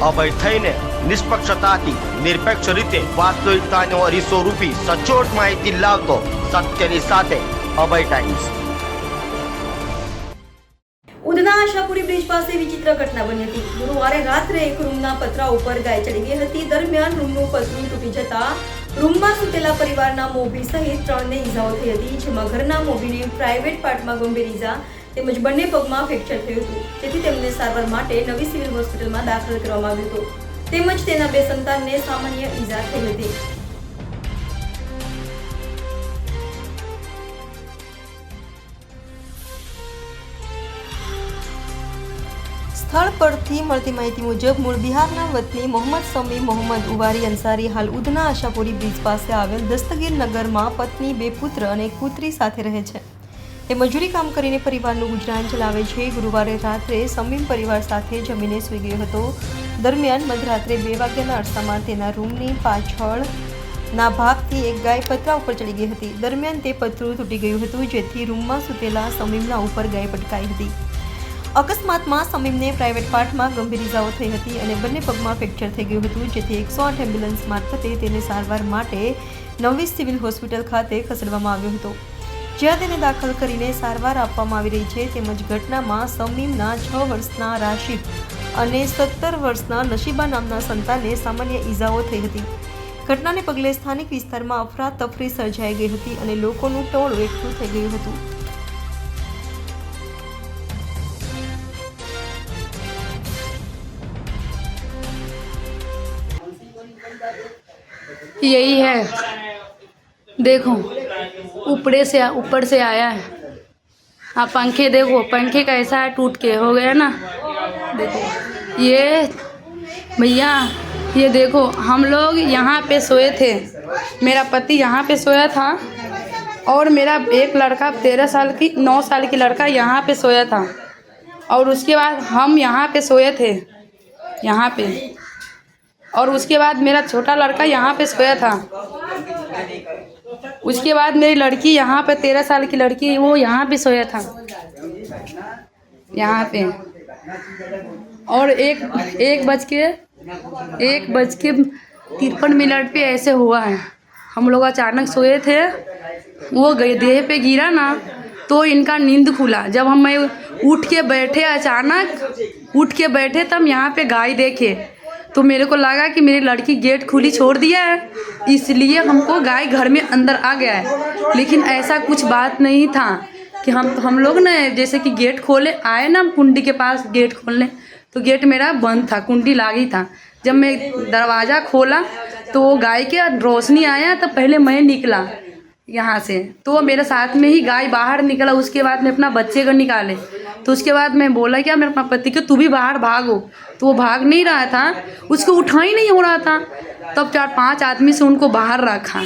અભય થઈને નિષ્પક્ષતાથી નિરપેક્ષ રીતે વાસ્તવિકતાનો અરીસો રૂપી સચોટ માહિતી લાવતો સત્યની સાથે અભય ટાઈમ્સ। ઉધના આશાપુરી બ્રિજ પાસે વિચિત્ર ઘટના બની હતી। ગુરુવારે રાત્રે એક રૂમના પતરા ઉપર ગાય ચડી ગઈ હતી। દરમિયાન રૂમનું પતરું તૂટી જતા રૂમમાં સૂતેલા પરિવારના મોભી સહિત 3 ને ઈજાઓ થઈ હતી, જેમાં ઘરના મોભીને પ્રાઇવેટ પાર્ટમાં ગંભીર ઈજા તેમજ બંને પગમાં ફ્રેક્ચર થયું હતું, જેથી તેમને સારવાર માટે નવી સિવિલ હોસ્પિટલમાં દાખલ કરવામાં આવ્યો હતો, તેમજ તેના 2 સંતાનને સામાન્ય ઈજા થઈ હતી। સ્થળ પરથી મળતી માહિતી મુજબ મૂળ બિહારના વતની મોહમ્મદ સમી મોહમ્મદ ઉવારી અંસારી હાલ ઉધના આશાપુરી બ્રિજ પાસે આવેલ દસ્તગીર નગરમાં પત્ની, 2 પુત્ર અને એક પુત્રી સાથે રહે છે। તે મજૂરી કામ કરીને પરિવારનું ગુજરાન ચલાવે છે। ગુરુવારે રાત્રે સમીમ પરિવાર સાથે જમીને સૂઈ ગયો હતો। દરમિયાન મધરાત્રે 2 વાગ્યાના અરસામાં તેના રૂમની પાછળના ભાગથી એક ગાય પતરા ઉપર ચડી ગઈ હતી। દરમિયાન તે પતરું તૂટી ગયું હતું, જેથી રૂમમાં સૂતેલા સમીમના ઉપર ગાય પટકાઈ હતી। અકસ્માતમાં સમીમને પ્રાઇવેટ પાર્ટમાં ગંભીર ઈજાઓ થઈ હતી અને બંને પગમાં ફ્રેક્ચર થઈ ગયું હતું, જેથી 108 એમ્બ્યુલન્સ મારફતે તેને સારવાર માટે નવી સિવિલ હોસ્પિટલ ખાતે ખસેડવામાં આવ્યો હતો, જ્યાં તેને દાખલ કરીને સારવાર આપવામાં આવી રહી છે। તેમજ ઘટનામાં સમીમના 6 વર્ષના રાશિદ અને 17 વર્ષના નશીબા નામના સંતાનને સામાન્ય ઈજાઓ થઈ હતી। ઘટનાને પગલે સ્થાનિક વિસ્તારમાં અફરાતફરી સર્જાઈ ગઈ હતી અને લોકોનું ટોળું એકઠું થઈ ગયું હતું। यही है, देखो ऊपर से आया है। आप पंखे देखो, पंखे कैसा है, टूट के हो गया ना। देखो ये भैया, ये देखो हम लोग यहाँ पे सोए थे, मेरा पति यहाँ पे सोया था और मेरा एक लड़का 9 साल की लड़का यहाँ पे सोया था, और उसके बाद हम यहाँ पे सोए थे, यहाँ पे, और उसके बाद मेरा छोटा लड़का यहाँ पे सोया था। उसके बाद मेरी लड़की यहाँ पे 13 साल की लड़की, वो यहाँ पे सोया था, यहाँ पे। और 1:53 पे ऐसे हुआ है। हम लोग अचानक सोए थे, वो देह पे गिरा ना तो इनका नींद खुला। जब हम उठ के बैठे, अचानक उठ के बैठे, तब यहाँ पे गाय देखे तो मेरे को लगा कि मेरी लड़की गेट खुली छोड़ दिया है, इसलिए हमको गाय घर में अंदर आ गया है। लेकिन ऐसा कुछ बात नहीं था कि हम लोग ना जैसे कि गेट खोले आए ना, कुंडी के पास गेट खोलने, तो गेट मेरा बंद था, कुंडी लागी था। जब मैं दरवाज़ा खोला तो गाय के रोशनी आया, तो पहले मैं निकला यहाँ से, तो मेरे साथ में ही गाय बाहर निकला। उसके बाद में अपना बच्चे को निकाले, तो उसके बाद मैं बोला क्या मेरे पति को, तू भी बाहर भागो, तो वो भाग नहीं रहा था, उसको उठा ही नहीं हो रहा था। तब 4-5 आदमी से उनको बाहर रखा।